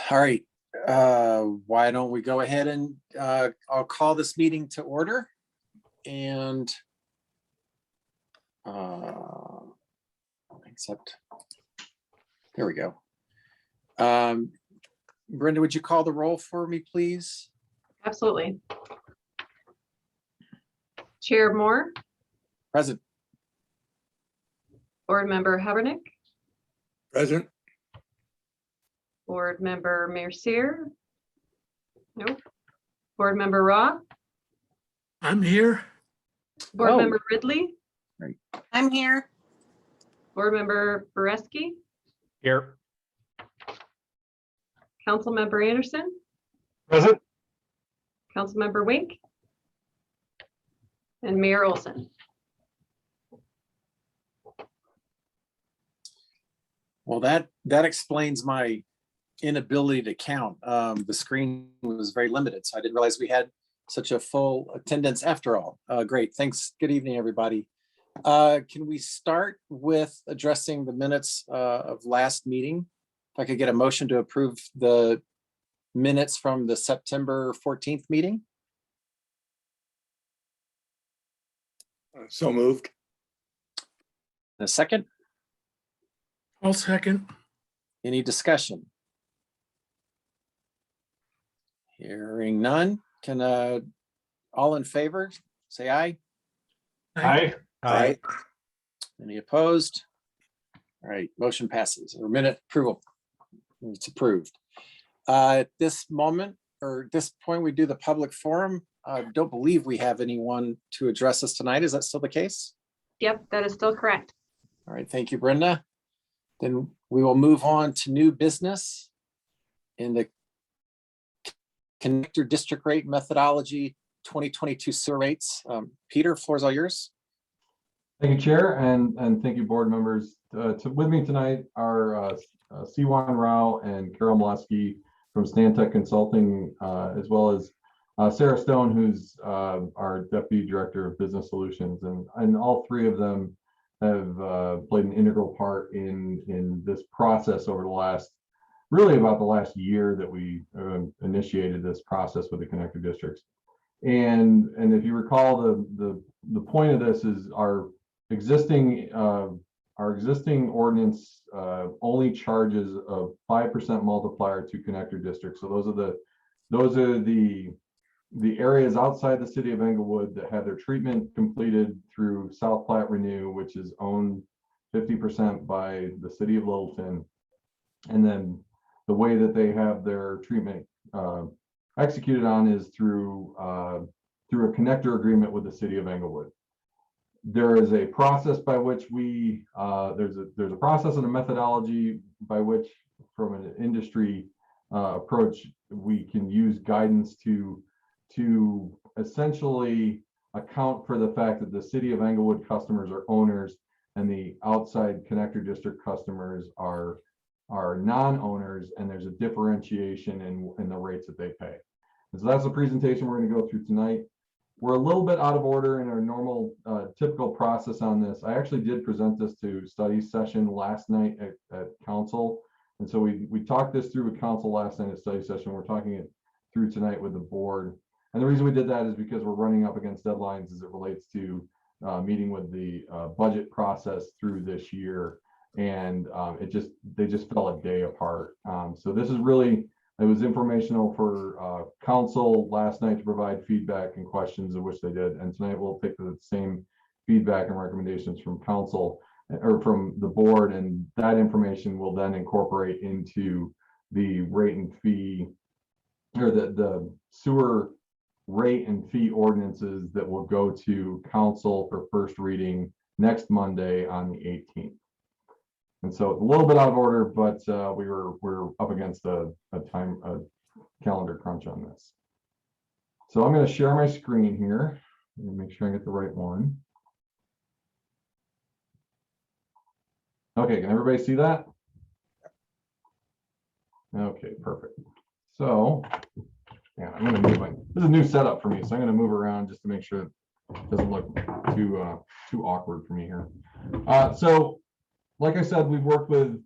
All right, why don't we go ahead and I'll call this meeting to order and except, there we go. Brenda, would you call the roll for me, please? Absolutely. Chair Moore, Present. Board Member Habernick, Present. Board Member Mercier. Nope. Board Member Raw, I'm here. Board Oh. Member Ridley, I'm here. Board Member Boreski, Here. Council Member Anderson, Present. Council Member Wink, and Mayor Olson. Well, that explains my inability to count. The screen was very limited, so I didn't realize we had such a full attendance after all. Great, thanks. Good evening, everybody. Can we start with addressing the minutes of last meeting? If I could get a motion to approve the minutes from the September 14th meeting? So moved. A second? I'll second. Any discussion? Hearing none, can all in favor say aye? Aye. Aye. Any opposed? All right, motion passes, or minute approval. It's approved. At this moment, or this point, we do the public forum. I don't believe we have anyone to address us tonight. Is that still the case? Yep, that is still correct. All right, thank you, Brenda. Then we will move on to new business in the connector district rate methodology 2022 sewer rates. Peter, floor is all yours. Thank you, Chair, and thank you, board members. With me tonight are Siwan Rao and Carol Molesky from Stantec Consulting, as well as Sarah Stone, who's our Deputy Director of Business Solutions. And all three of them have played an integral part in this process over the last, really about the last year that we initiated this process with the connector districts. And if you recall, the point of this is our existing ordinance only charges a 5% multiplier to connector districts. So those are the areas outside the city of Englewood that have their treatment completed through South Platte Renew, which is owned 50% by the city of Littleton. And then the way that they have their treatment executed on is through a connector agreement with the city of Englewood. There is a process by which there's a process and a methodology by which, from an industry approach, we can use guidance to essentially account for the fact that the city of Englewood customers are owners and the outside connector district customers are non-owners, and there's a differentiation in the rates that they pay. And so that's the presentation we're going to go through tonight. We're a little bit out of order in our normal typical process on this. I actually did present this to study session last night at council. And so we talked this through with council last night at study session. We're talking it through tonight with the board. And the reason we did that is because we're running up against deadlines as it relates to meeting with the budget process through this year. And they just fell a day apart. So this is really, it was informational for council last night to provide feedback and questions, of which they did. And tonight we'll take the same feedback and recommendations from council or from the board, and that information will then incorporate into the rate and fee, or the sewer rate and fee ordinances that will go to council for first reading next Monday on the 18th. And so it's a little bit out of order, but we're up against a calendar crunch on this. So I'm going to share my screen here and make sure I get the right one. Okay, can everybody see that? Okay, perfect. So yeah, I'm going to move this is a new setup for me, so I'm going to move around just to make sure it doesn't look too awkward for me here. So like I said, we've worked with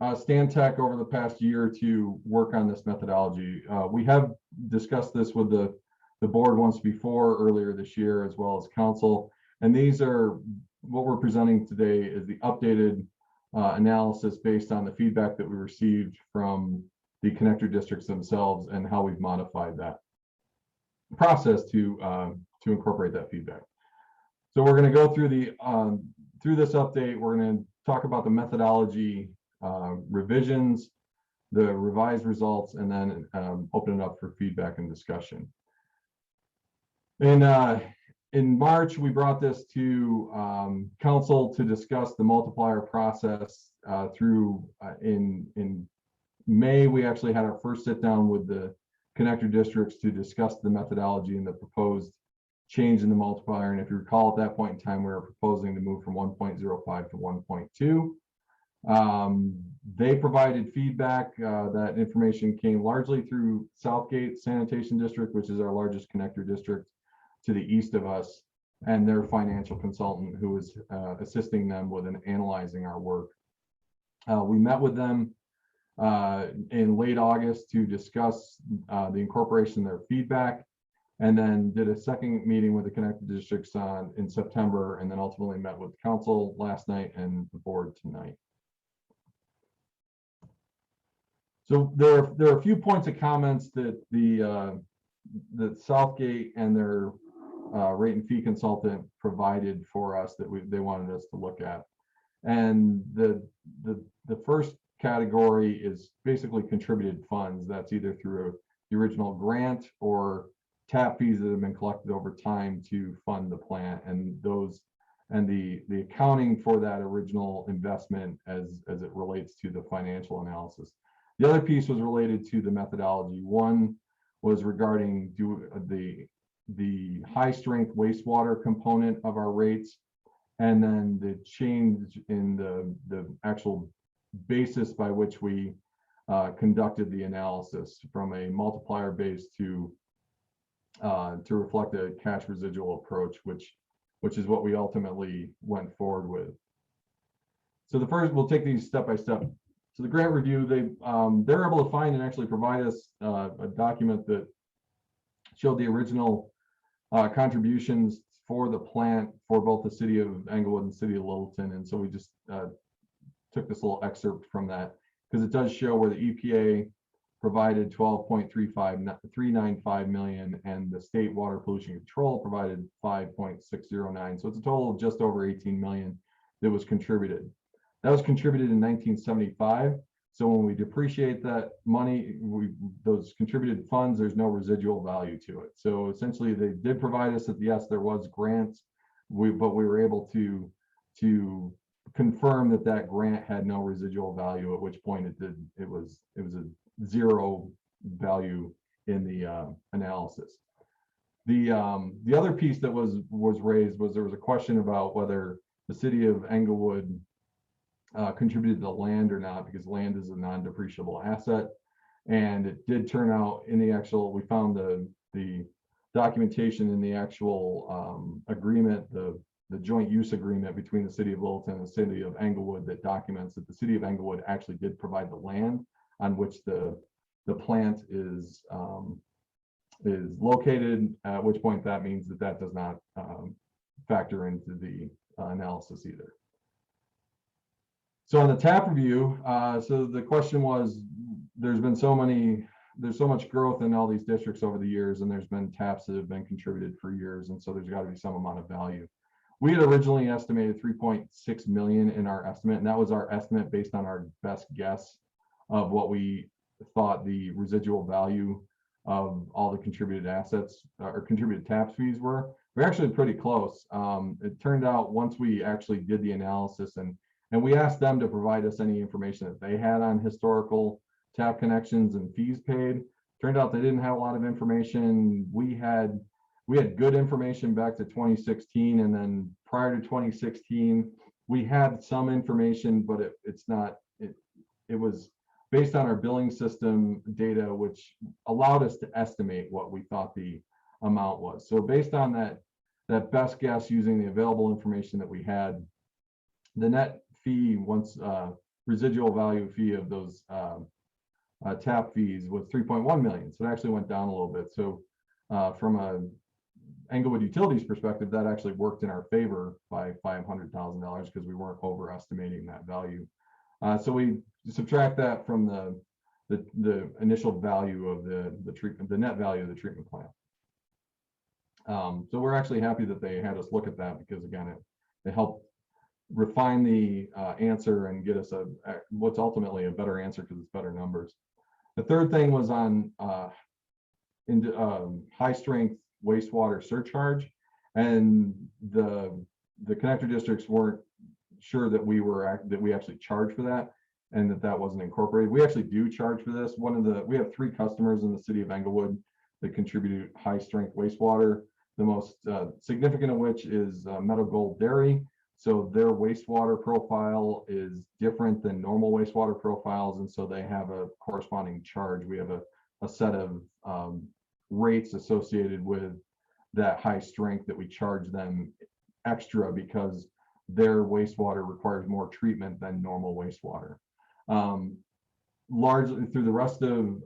Stantec over the past year to work on this methodology. We have discussed this with the board once before earlier this year, as well as council. And these are what we're presenting today is the updated analysis based on the feedback that we received from the connector districts themselves and how we've modified that process to incorporate that feedback. So we're going to go through the through this update. We're going to talk about the methodology revisions, the revised results, and then open it up for feedback and discussion. In March, we brought this to council to discuss the multiplier process. In May, we actually had our first sit down with the connector districts to discuss the methodology and the proposed change in the multiplier. And if you recall, at that point in time, we were proposing to move from 1.05 to 1.2. They provided feedback. That information came largely through Southgate Sanitation District, which is our largest connector district to the east of us, and their financial consultant who was assisting them with analyzing our work. We met with them in late August to discuss the incorporation of their feedback, and then did a second meeting with the connected districts in September, and then ultimately met with council last night and the board tonight. So there are a few points of comments that that Southgate and their rate and fee consultant provided for us that they wanted us to look at. And the first category is basically contributed funds. That's either through the original grant or tap fees that have been collected over time to fund the plant, and the accounting for that original investment as it relates to the financial analysis. The other piece was related to the methodology. One was regarding the high strength wastewater component of our rates, and then the change in the actual basis by which we conducted the analysis from a multiplier base to reflect a cash residual approach, which is what we ultimately went forward with. So the first, we'll take these step by step. So the grant review, they're able to find and actually provide us a document that showed the original contributions for the plant for both the city of Englewood and city of Littleton. And so we just took this little excerpt from that because it does show where the EPA provided 12.395 million and the state water pollution control provided 5.609. So it's a total of just over 18 million that was contributed. That was contributed in 1975. So when we depreciate that money, those contributed funds, there's no residual value to it. So essentially they did provide us that yes, there was grants, but we were able to confirm that grant had no residual value, at which point it was a zero value in the analysis. The other piece that was raised was there was a question about whether the city of Englewood contributed to the land or not, because land is a non-depreciable asset. And it did turn out in the actual, we found the documentation in the actual agreement, the joint use agreement between the city of Littleton and the city of Englewood that documents that the city of Englewood actually did provide the land on which the plant is located, at which point that means that does not factor into the analysis either. So on the tap review, so the question was, there's so much growth in all these districts over the years, and there's been taps that have been contributed for years, and so there's got to be some amount of value. We had originally estimated 3.6 million in our estimate, and that was our estimate based on our best guess of what we thought the residual value of all the contributed assets or contributed taps fees were. We're actually pretty close. It turned out once we actually did the analysis and we asked them to provide us any information that they had on historical tap connections and fees paid. Turned out they didn't have a lot of information. We had good information back to 2016, and then prior to 2016, we had some information, but it was based on our billing system data, which allowed us to estimate what we thought the amount was. So based on that best guess using the available information that we had, the net fee once residual value fee of those tap fees was 3.1 million. So it actually went down a little bit. So from a Englewood Utilities perspective, that actually worked in our favor by $500,000 because we weren't overestimating that value. So we subtract that from the initial value of the treatment, the net value of the treatment plant. So we're actually happy that they had us look at that because again, it helped refine the answer and get us what's ultimately a better answer because it's better numbers. The third thing was on high strength wastewater surcharge, and the connector districts weren't sure that we actually charge for that and that wasn't incorporated. We actually do charge for this. We have 3 customers in the city of Englewood that contribute high strength wastewater. The most significant of which is Meadow Gold Dairy. So their wastewater profile is different than normal wastewater profiles, and so they have a corresponding charge. We have a set of rates associated with that high strength that we charge them extra because their wastewater requires more treatment than normal wastewater. Largely through the rest of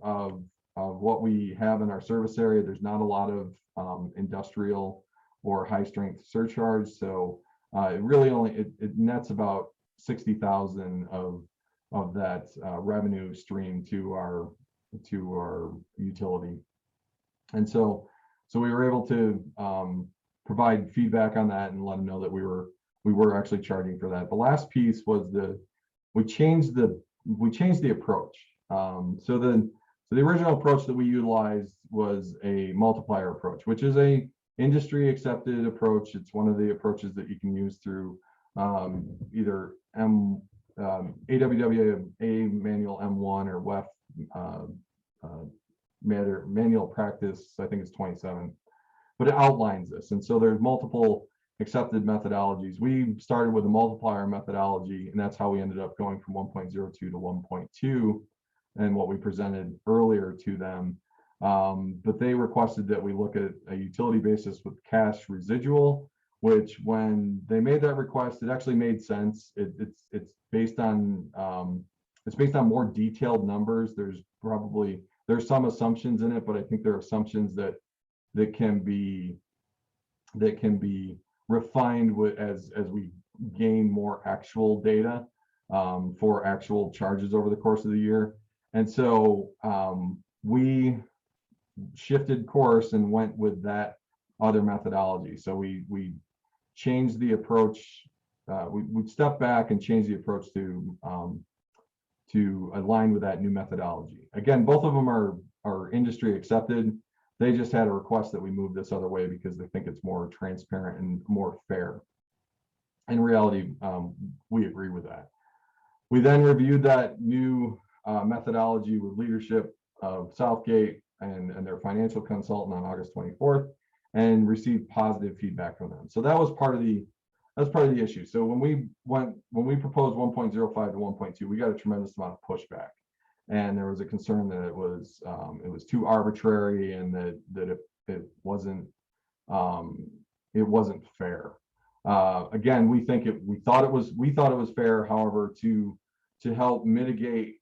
what we have in our service area, there's not a lot of industrial or high strength surcharge. So it really only it nets about 60,000 of that revenue stream to our utility. And so we were able to provide feedback on that and let them know that we were actually charging for that. The last piece was we changed the approach. So the original approach that we utilized was a multiplier approach, which is a industry accepted approach. It's one of the approaches that you can use through either AWWA manual M1 or WEF manual practice, I think it's 27, but it outlines this. And so there's multiple accepted methodologies. We started with a multiplier methodology, and that's how we ended up going from 1.02 to 1.2 and what we presented earlier to them. But they requested that we look at a utility basis with cash residual, which when they made that request, it actually made sense. It's based on more detailed numbers. There's some assumptions in it, but I think there are assumptions that can be refined as we gain more actual data for actual charges over the course of the year. And so we shifted course and went with that other methodology. So we changed the approach. We stepped back and changed the approach to align with that new methodology. Again, both of them are industry accepted. They just had a request that we move this other way because they think it's more transparent and more fair. In reality, we agree with that. We then reviewed that new methodology with leadership of Southgate and their financial consultant on August 24th and received positive feedback from them. So that was part of the issue. So when we proposed 1.05 to 1.2, we got a tremendous amount of pushback, and there was a concern that it was too arbitrary and that it wasn't fair. Again, we thought it was fair. However, to help mitigate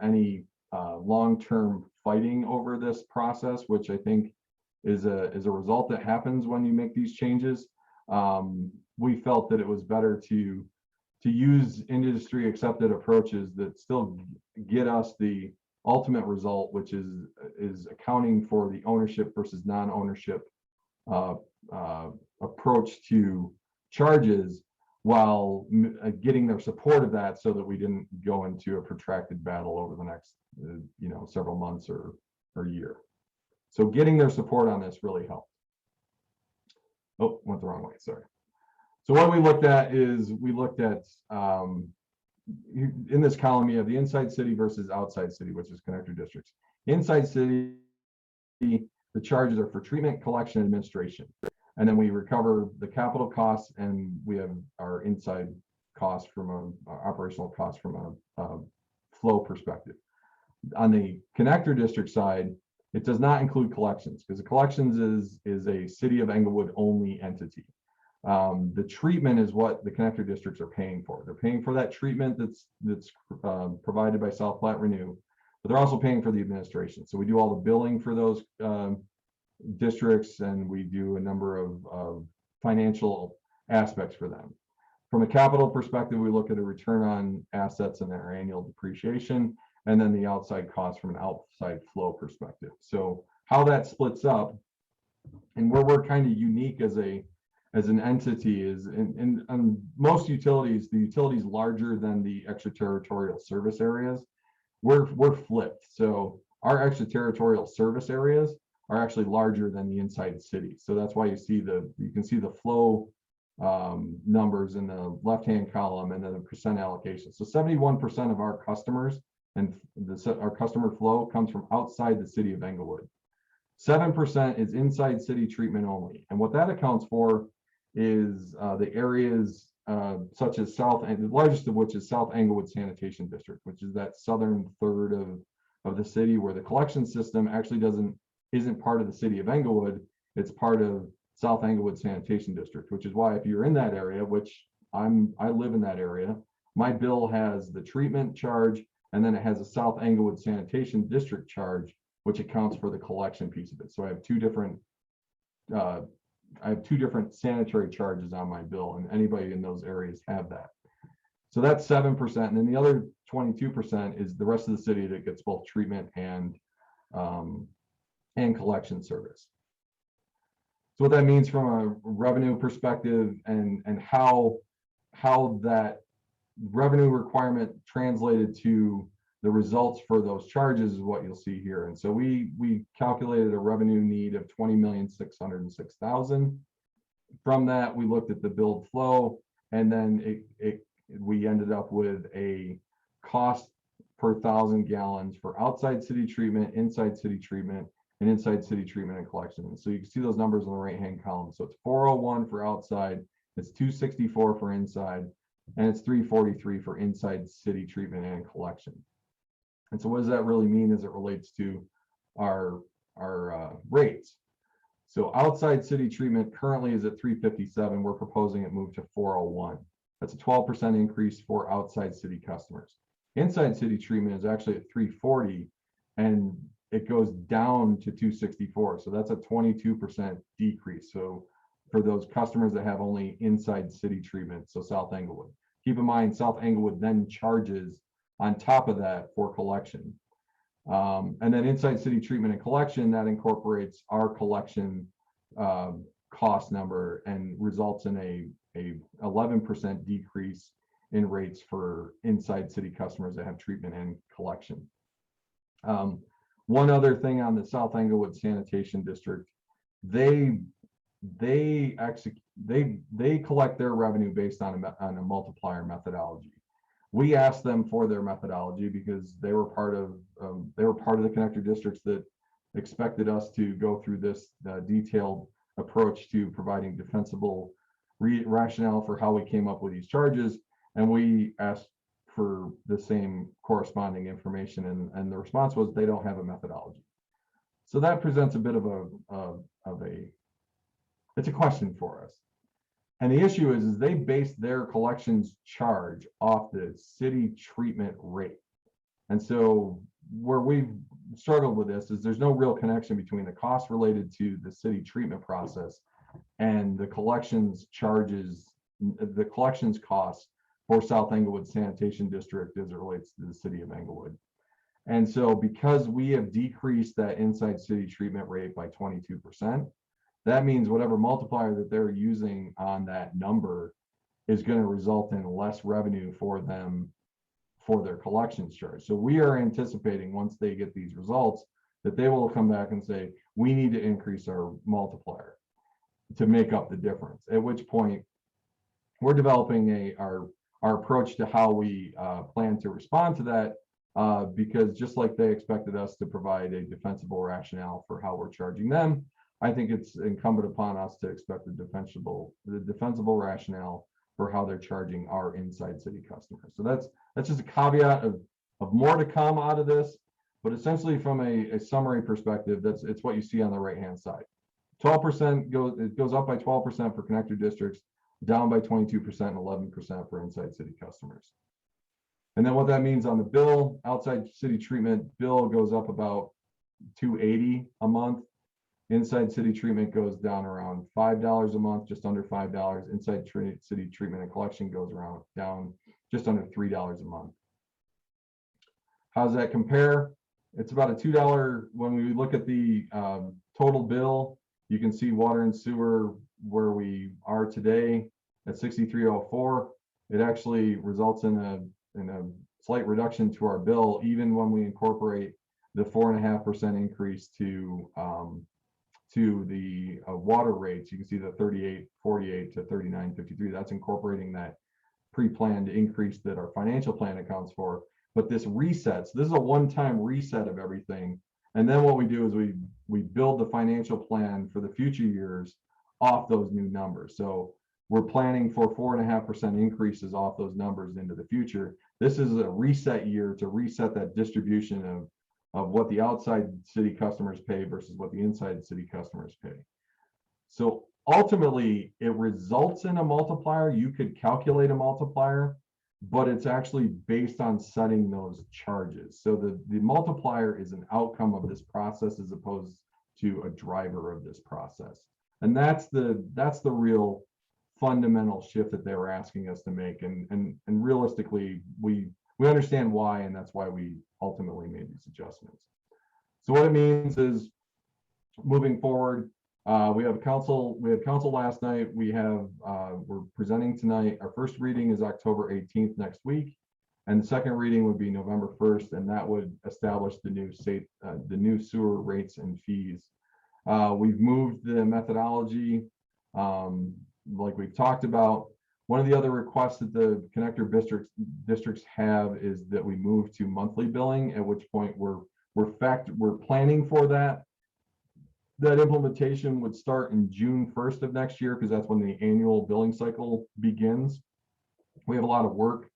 any long-term fighting over this process, which I think is a result that happens when you make these changes, we felt that it was better to use industry accepted approaches that still get us the ultimate result, which is accounting for the ownership versus non-ownership approach to charges, while getting their support of that so that we didn't go into a protracted battle over the next several months or year. So getting their support on this really helped. Oh, went the wrong way, sorry. So what we looked at is in this column, you have the inside city versus outside city, which is connector districts. Inside city, the charges are for treatment, collection, and administration. And then we recover the capital costs, and we have our inside costs from our operational costs from a flow perspective. On the connector district side, it does not include collections because the collections is a city of Englewood only entity. The treatment is what the connector districts are paying for. They're paying for that treatment that's provided by South Platte Renew, but they're also paying for the administration. So we do all the billing for those districts, and we do a number of financial aspects for them. From a capital perspective, we look at a return on assets and their annual depreciation, and then the outside cost from an outside flow perspective. So how that splits up, and where we're kind of unique as an entity is in most utilities, the utilities larger than the extraterritorial service areas. We're flipped. So our extraterritorial service areas are actually larger than the inside city. So that's why you can see the flow numbers in the left-hand column and then the percent allocation. So 71% of our customers and our customer flow comes from outside the city of Englewood. 7% is inside city treatment only. And what that accounts for is the areas such as the largest of which is South Englewood Sanitation District, which is that southern third of the city where the collection system actually isn't part of the city of Englewood. It's part of South Englewood Sanitation District, which is why if you're in that area, which I live in that area, my bill has the treatment charge, and then it has a South Englewood Sanitation District charge, which accounts for the collection piece of it. So I have two different sanitary charges on my bill, and anybody in those areas have that. So that's 7%, and then the other 22% is the rest of the city that gets both treatment and collection service. So what that means from a revenue perspective and how that revenue requirement translated to the results for those charges is what you'll see here. And so we calculated a revenue need of $20,606,000. From that, we looked at the billed flow, and then we ended up with a cost per 1,000 gallons for outside city treatment, inside city treatment, and inside city treatment and collection. And so you can see those numbers on the right-hand column. So it's 401 for outside, it's 264 for inside, and it's 343 for inside city treatment and collection. And so what does that really mean as it relates to our rates? So outside city treatment currently is at 357. We're proposing it move to 401. That's a 12% increase for outside city customers. Inside city treatment is actually at 340, and it goes down to 264. So that's a 22% decrease. So for those customers that have only inside city treatment, so South Englewood. Keep in mind, South Englewood then charges on top of that for collection. And then inside city treatment and collection, that incorporates our collection cost number and results in a 11% decrease in rates for inside city customers that have treatment and collection. One other thing on the South Englewood Sanitation District, they collect their revenue based on a multiplier methodology. We asked them for their methodology because they were part of the connector districts that expected us to go through this detailed approach to providing defensible rationale for how we came up with these charges, and we asked for the same corresponding information, and the response was they don't have a methodology. So that presents a bit of it's a question for us. And the issue is they base their collections charge off the city treatment rate. And so where we've struggled with this is there's no real connection between the cost related to the city treatment process and the collections charges, the collections costs for South Englewood Sanitation District as it relates to the city of Englewood. And so because we have decreased that inside city treatment rate by 22%, that means whatever multiplier that they're using on that number is going to result in less revenue for them for their collections charge. So we are anticipating once they get these results that they will come back and say, we need to increase our multiplier to make up the difference, at which point we're developing our approach to how we plan to respond to that, because just like they expected us to provide a defensible rationale for how we're charging them, I think it's incumbent upon us to expect the defensible rationale for how they're charging our inside city customers. So that's just a caveat of more to come out of this, but essentially from a summary perspective, it's what you see on the right-hand side. 12% goes up by 12% for connector districts, down by 22% and 11% for inside city customers. And then what that means on the bill, outside city treatment bill goes up about $280 a month. Inside city treatment goes down around $5 a month, just under $5. Inside city treatment and collection goes around down just under $3 a month. How does that compare? It's about a $2 when we look at the total bill. You can see water and sewer where we are today at 6304. It actually results in a slight reduction to our bill, even when we incorporate the 4.5% increase to the water rates. You can see the 38.48 to 39.53. That's incorporating that pre-planned increase that our financial plan accounts for. But this resets. This is a one-time reset of everything. And then what we do is we build the financial plan for the future years off those new numbers. So we're planning for 4.5% increases off those numbers into the future. This is a reset year to reset that distribution of what the outside city customers pay versus what the inside city customers pay. So ultimately, it results in a multiplier. You could calculate a multiplier, but it's actually based on setting those charges. So the multiplier is an outcome of this process as opposed to a driver of this process. And that's the real fundamental shift that they were asking us to make. And realistically, we understand why, and that's why we ultimately made these adjustments. So what it means is, moving forward, we had council last night. We're presenting tonight. Our first reading is October 18th next week, and the second reading would be November 1st, and that would establish the new sewer rates and fees. We've moved the methodology, like we've talked about. One of the other requests that the connector districts have is that we move to monthly billing, at which point we're planning for that. That implementation would start in June 1st of next year, because that's when the annual billing cycle begins. We have a lot of work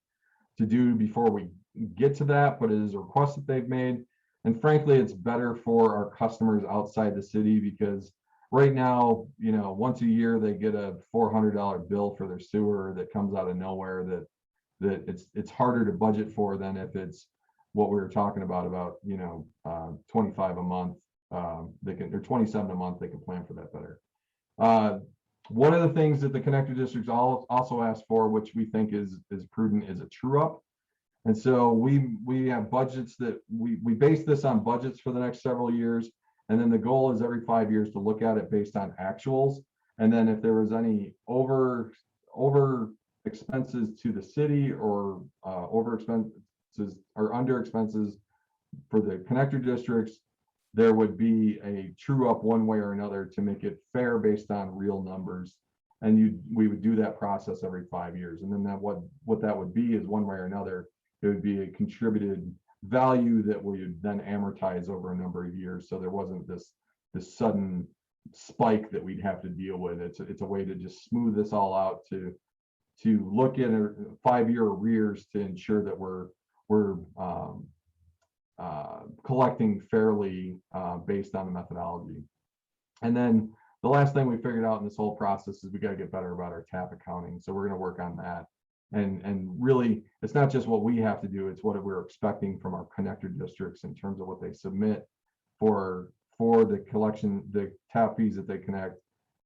to do before we get to that, but it is a request that they've made. And frankly, it's better for our customers outside the city, because right now, once a year they get a $400 bill for their sewer that comes out of nowhere, that it's harder to budget for than if it's what we were talking about 25 a month. They can, or 27 a month, they can plan for that better. One of the things that the connector districts also asked for, which we think is prudent, is a true up. And so we have budgets that we base this on budgets for the next several years. And then the goal is every 5 years to look at it based on actuals. And then if there was any over expenses to the city, or over expenses or under expenses for the connector districts, there would be a true up one way or another to make it fair based on real numbers. And we would do that process every 5 years. And then what that would be is, one way or another, it would be a contributed value that we would then amortize over a number of years. So there wasn't this sudden spike that we'd have to deal with. It's a way to just smooth this all out, to look at a 5-year arrears to ensure that we're collecting fairly based on the methodology. And then the last thing we figured out in this whole process is we got to get better about our TAP accounting. So we're going to work on that. And really, it's not just what we have to do, it's what we're expecting from our connector districts in terms of what they submit for the collection, the TAP fees that they connect,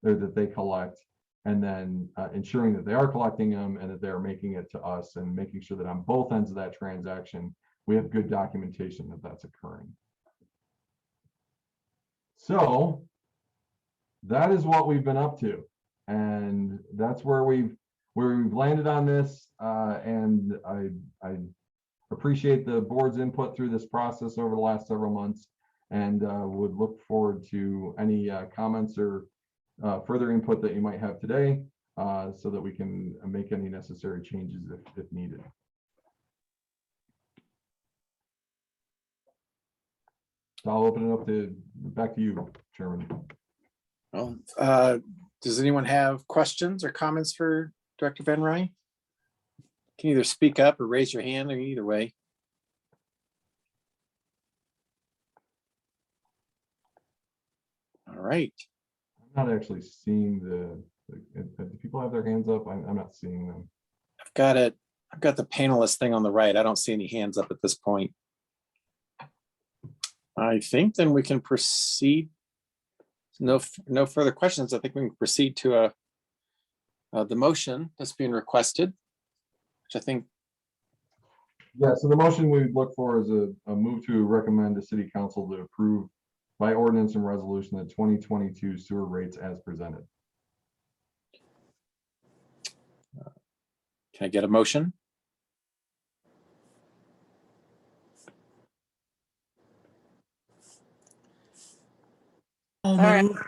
or that they collect, and then ensuring that they are collecting them and that they're making it to us, and making sure that on both ends of that transaction, we have good documentation that that's occurring. So that is what we've been up to, and that's where we've landed on this. And I appreciate the board's input through this process over the last several months, and would look forward to any comments or further input that you might have today, so that we can make any necessary changes if needed. So I'll open it up back to you, Chairman. Well, does anyone have questions or comments for Director Van Ryn? You can either speak up or raise your hand, or either way. All right. I'm not actually seeing Do people have their hands up? I'm not seeing them. I've got it. I've got the panelist thing on the right. I don't see any hands up at this point. I think then we can proceed. No further questions. I think we can proceed to the motion that's being requested, which I think. Yeah, so the motion we would look for is a move to recommend the city council to approve by ordinance and resolution the 2022 sewer rates as presented. Can I get a motion? All right. moved.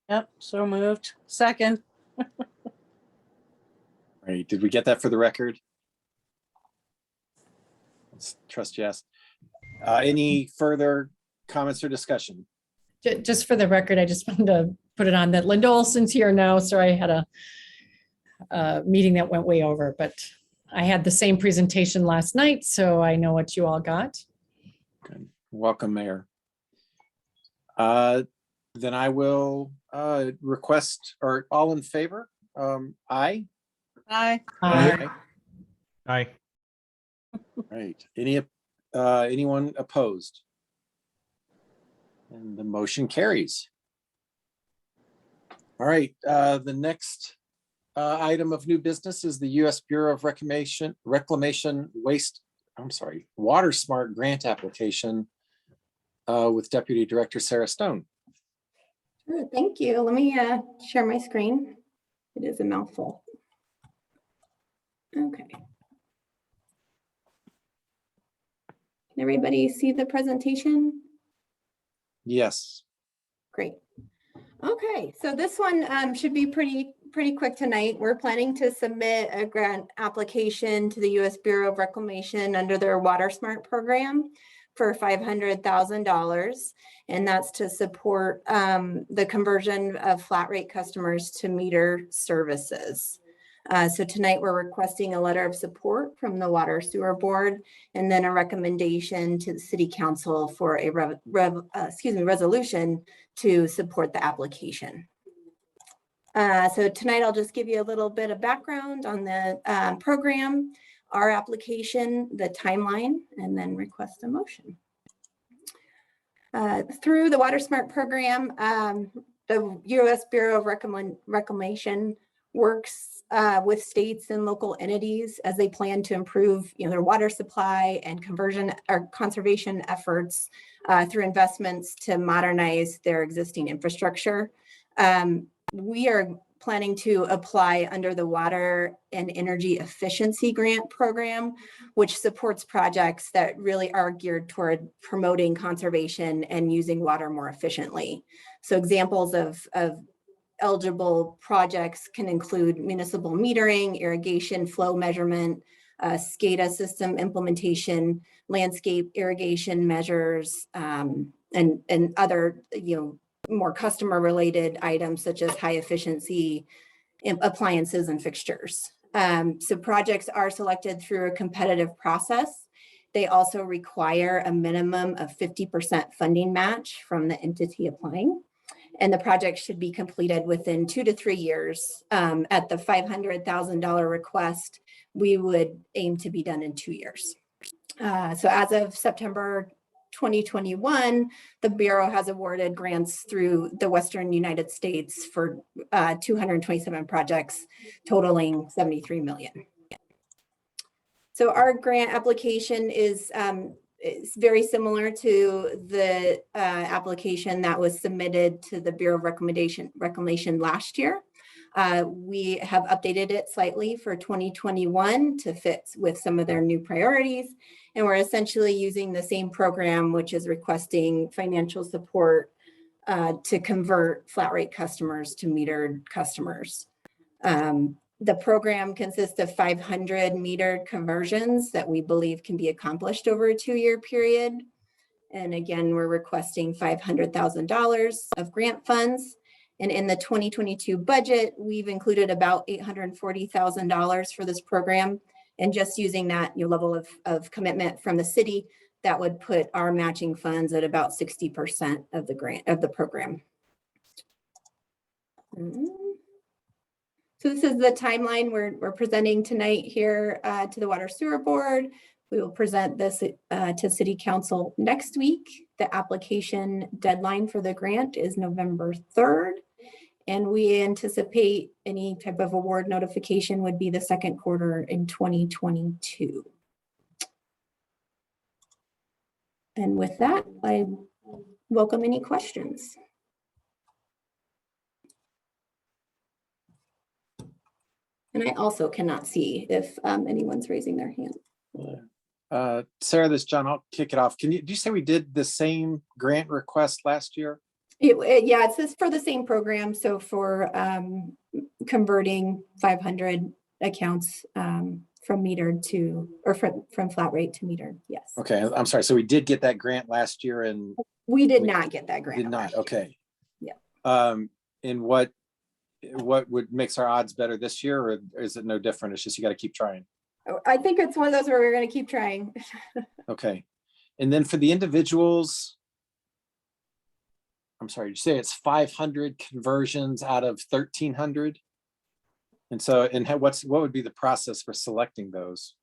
Yep, so moved. Second. Right, did we get that for the record? Let's trust yes. Any further comments or discussion? Just for the record, I just wanted to put it on that Linda Olson's here now. Sorry, I had a meeting that went way over, but I had the same presentation last night, so I know what you all got. Good. Welcome, Mayor. Then I will request, or all in favor? Aye. Aye. Aye. Aye. Right. Anyone opposed? And the motion carries. All right. The next item of new business is the U.S. Bureau of Reclamation WaterSMART grant application with Deputy Director Sarah Stone. Sure, thank you. Let me share my screen. It is a mouthful. Okay. Can everybody see the presentation? Yes. Great. Okay, so this one should be pretty quick tonight. We're planning to submit a grant application to the U.S. Bureau of Reclamation under their WaterSMART program for $500,000, and that's to support the conversion of flat rate customers to meter services. So tonight we're requesting a letter of support from the Water Sewer Board, and then a recommendation to the City Council for a resolution to support the application. So tonight I'll just give you a little bit of background on the program, our application, the timeline, and then request a motion. Through the WaterSMART program, the U.S. Bureau of Reclamation works with states and local entities as they plan to improve their water supply and conversion or conservation efforts through investments to modernize their existing infrastructure. We are planning to apply under the Water and Energy Efficiency Grant Program, which supports projects that really are geared toward promoting conservation and using water more efficiently. So examples of eligible projects can include municipal metering, irrigation flow measurement, SCADA system implementation, landscape irrigation measures, and other more customer related items such as high efficiency appliances and fixtures. So projects are selected through a competitive process. They also require a minimum of 50% funding match from the entity applying. And the project should be completed within 2 to 3 years. At the $500,000 request, we would aim to be done in 2 years. So as of September 2021, the Bureau has awarded grants through the Western United States for 227 projects totaling $73 million. So our grant application is very similar to the application that was submitted to the Bureau of Reclamation last year. We have updated it slightly for 2021 to fit with some of their new priorities. And we're essentially using the same program, which is requesting financial support to convert flat rate customers to metered customers. The program consists of 500 metered conversions that we believe can be accomplished over a 2-year period. And again, we're requesting $500,000 of grant funds. And in the 2022 budget, we've included about $840,000 for this program. And just using that level of commitment from the city, that would put our matching funds at about 60% of the grant of the program. So this is the timeline we're presenting tonight here to the Water Sewer Board. We will present this to City Council next week. The application deadline for the grant is November 3rd. And we anticipate any type of award notification would be the second quarter in 2022. And with that, I welcome any questions. And I also cannot see if anyone's raising their hand. Sarah, this is John. I'll kick it off. Did you say we did the same grant request last year? Yeah, it's for the same program. So for converting 500 accounts from metered to, or from flat rate to metered. Yes. Okay, I'm sorry. So we did get that grant last year, and we did not get that grant. did not. Okay. Yeah. And what would makes our odds better this year, or is it no different? It's just you got to keep trying. I think it's one of those where we're going to keep trying. Okay. And then for the individuals, I'm sorry, did you say it's 500 conversions out of 1,300? And so, and what would be the process for selecting those?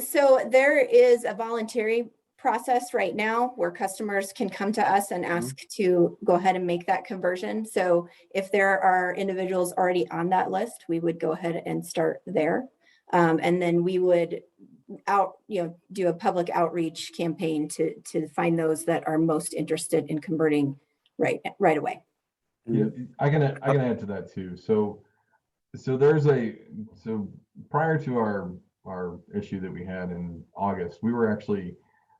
So there is a voluntary process right now where customers can come to us and ask to go ahead and make that conversion. So if there are individuals already on that list, we would go ahead and start there. And then we would do a public outreach campaign to find those that are most interested in converting right away. Yeah, I can add to that too. So prior to our issue that we had in August, we were actually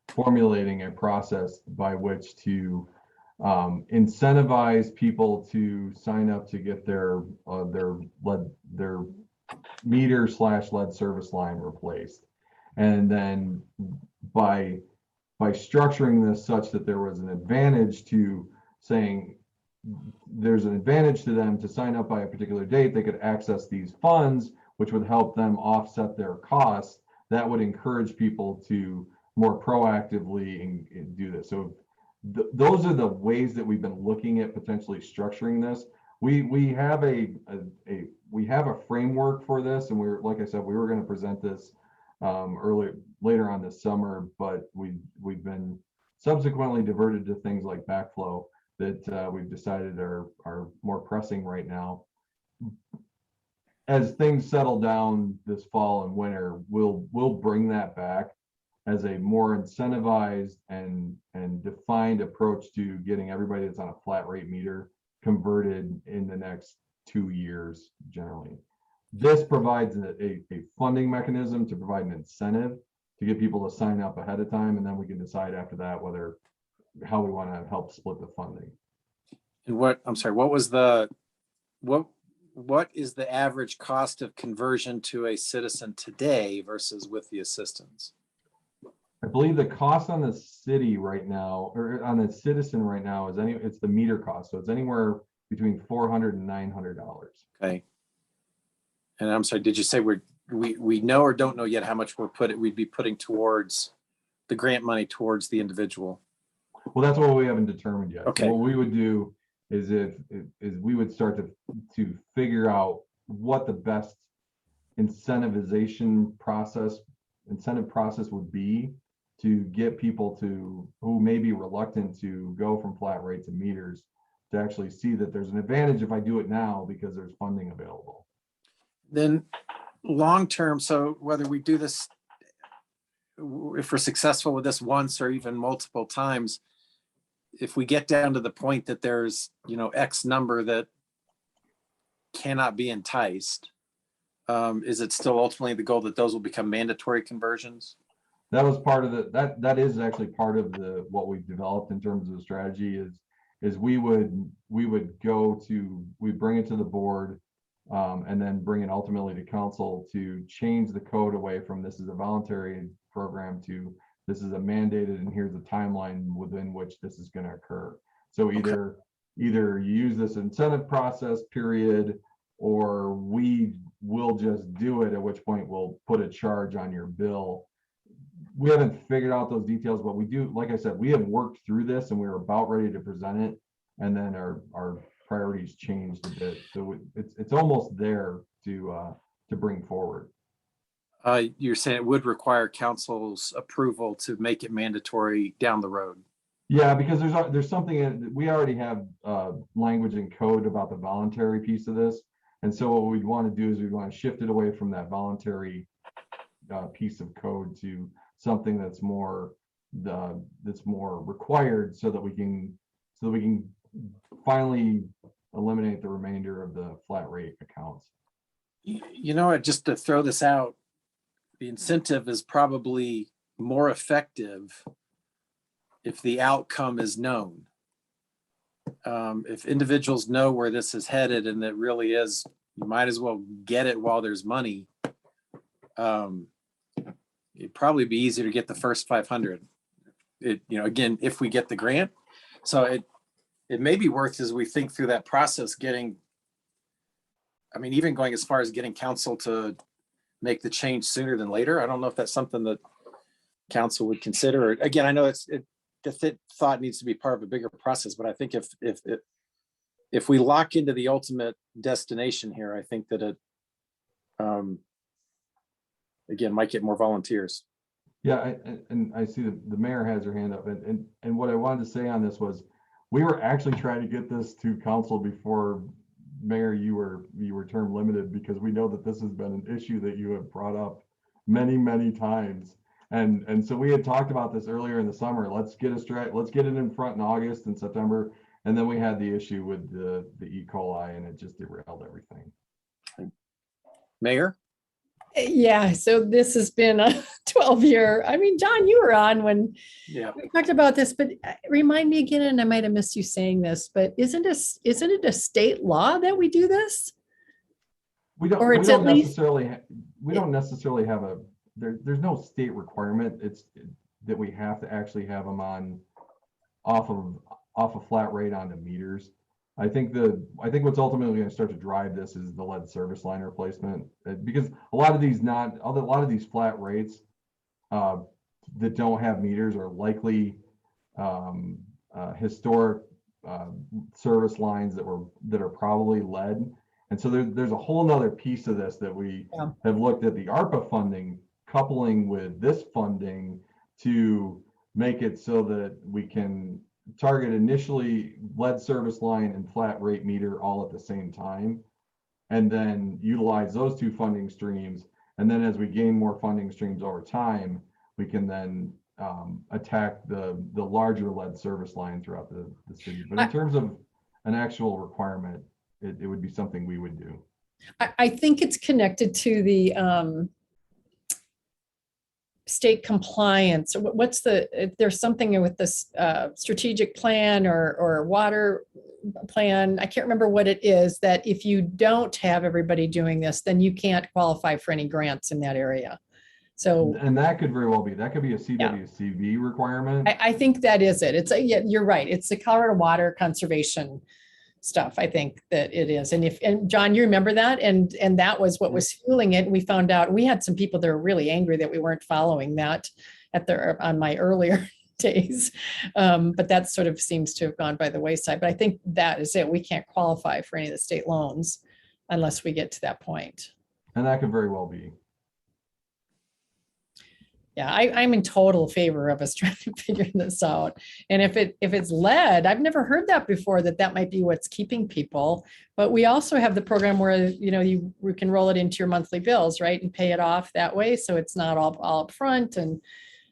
formulating a process by which to incentivize people to sign up to get their meter/lead service line replaced. And then by structuring this such that there was an advantage to saying there's an advantage to them to sign up by a particular date, they could access these funds, which would help them offset their costs. That would encourage people to more proactively and do this. So those are the ways that we've been looking at potentially structuring this. We have a framework for this, and like I said, we were going to present this later on this summer, but we've been subsequently diverted to things like Backflow that we've decided are more pressing right now. As things settle down this fall and winter, we'll bring that back as a more incentivized and defined approach to getting everybody that's on a flat rate meter converted in the next 2 years generally. This provides a funding mechanism to provide an incentive to get people to sign up ahead of time, and then we can decide after that how we want to help split the funding. And what is the average cost of conversion to a citizen today versus with the assistance? I believe the cost on the city right now, or on the citizen right now, it's the meter cost. So it's anywhere between $400 and $900. Okay. And I'm sorry, did you say we know or don't know yet how much we'd be putting towards the grant money towards the individual? Well, that's what we haven't determined yet. Okay. So what we would do is we would start to figure out what the best incentive process would be to get people who may be reluctant to go from flat rate to meters to actually see that there's an advantage if I do it now because there's funding available. Then long term, so whether we do this, if we're successful with this once or even multiple times, if we get down to the point that there's X number that cannot be enticed, is it still ultimately the goal that those will become mandatory conversions? That was part of that is actually part of what we've developed in terms of the strategy is we would bring it to the board and then bring it ultimately to council to change the code away from this is a voluntary program to this is a mandated and here's a timeline within which this is going to occur. So either you use this incentive process period, or we will just do it, at which point we'll put a charge on your bill. We haven't figured out those details, but we do, like I said, we have worked through this and we're about ready to present it. And then our priorities changed a bit. So it's almost there to bring forward. You're saying it would require council's approval to make it mandatory down the road. Yeah, because there's something we already have language in code about the voluntary piece of this, and so what we'd want to do is we'd want to shift it away from that voluntary piece of code to something that's more required, so that we can finally eliminate the remainder of the flat rate accounts. You know what, just to throw this out, the incentive is probably more effective if the outcome is known. If individuals know where this is headed and it really is, you might as well get it while there's money. It'd probably be easier to get the first 500. Again, if we get the grant. So it may be worth, as we think through that process, even going as far as getting council to make the change sooner than later. I don't know if that's something that council would consider. Again, I know the thought needs to be part of a bigger process, but I think if we lock into the ultimate destination here, I think that it again might get more volunteers. Yeah, and I see the mayor has her hand up, and what I wanted to say on this was, we were actually trying to get this to council before, Mayor, you were term limited, because we know that this has been an issue that you have brought up many times. And so we had talked about this earlier in the summer. Let's get it in front in August and September. And then we had the issue with the E. coli, and it just derailed everything. Mayor? Yeah, so this has been a 12-year. John, you were on when we talked about this, but remind me again, and I might have missed you saying this, but isn't it a state law that we do this? We don't necessarily have there's no state requirement. It's that we have to actually have them off a flat rate onto meters. I think what's ultimately going to start to drive this is the lead service line replacement, because a lot of these flat rates that don't have meters are likely historic service lines that are probably lead. And so there's a whole nother piece of this that we have looked at the ARPA funding coupling with this funding to make it so that we can target initially lead service line and flat rate meter all at the same time, and then utilize those two funding streams. And then as we gain more funding streams over time, we can then attack the larger lead service line throughout the city. But in terms of an actual requirement, it would be something we would do. I think it's connected to the state compliance. If there's something with this strategic plan or water plan, I can't remember what it is, that if you don't have everybody doing this, then you can't qualify for any grants in that area. So, and that could very well be, that could be a CWCV requirement. I think that is it. You're right. It's the Colorado Water Conservation stuff. I think that it is. And John, you remember that? And that was what was fueling it. We found out we had some people that were really angry that we weren't following that on my earlier days. But that sort of seems to have gone by the wayside. But I think that is it. We can't qualify for any of the state loans unless we get to that point. And that could very well be. Yeah, I'm in total favor of us trying to figure this out. And if it's lead, I've never heard that before, that might be what's keeping people. But we also have the program where you can roll it into your monthly bills, right, and pay it off that way, so it's not all up front. And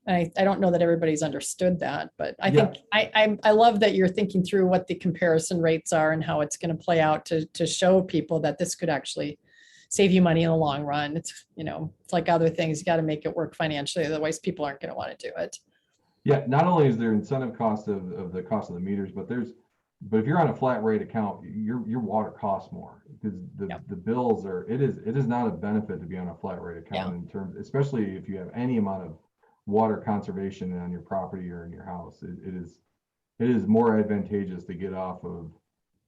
I don't know that everybody's understood that, but I think I love that you're thinking through what the comparison rates are and how it's going to play out to show people that this could actually save you money in the long run. It's like other things, you got to make it work financially, otherwise people aren't going to want to do it. Yeah, not only is there incentive cost of the cost of the meters, but if you're on a flat rate account, your water costs more, because the bills it is not a benefit to be on a flat rate account in terms, especially if you have any amount of water conservation on your property or in your house. It is more advantageous to get off of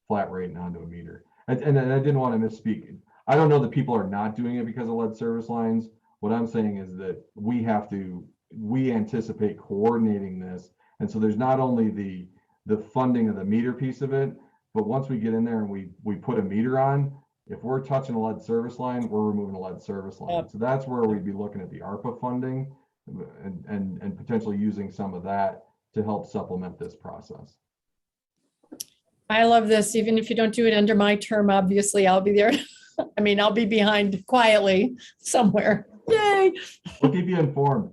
flat rate and onto a meter. And I didn't want to misspeak. I don't know that people are not doing it because of lead service lines. What I'm saying is that we anticipate coordinating this. And so there's not only the funding of the meter piece of it, But once we get in there and we put a meter on, if we're touching a lead service line, we're removing a lead service line. Yep. So that's where we'd be looking at the ARPA funding and potentially using some of that to help supplement this process. I love this. Even if you don't do it under my term, obviously I'll be there. I mean, I'll be behind quietly somewhere. Yay. We'll keep you informed.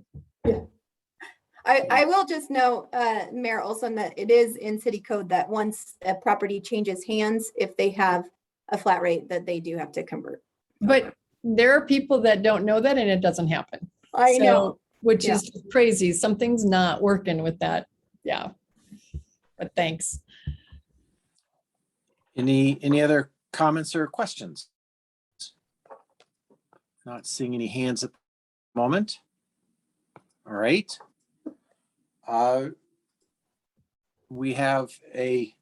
I will just note, Mayor Olson, that it is in city code that once a property changes hands, if they have a flat rate, that they do have to convert. But there are people that don't know that and it doesn't happen. I So, know. which Yeah. is crazy. Something's not working with that. Yeah. But thanks. Any other comments or questions? Not seeing any hands at the moment. All right. We have a,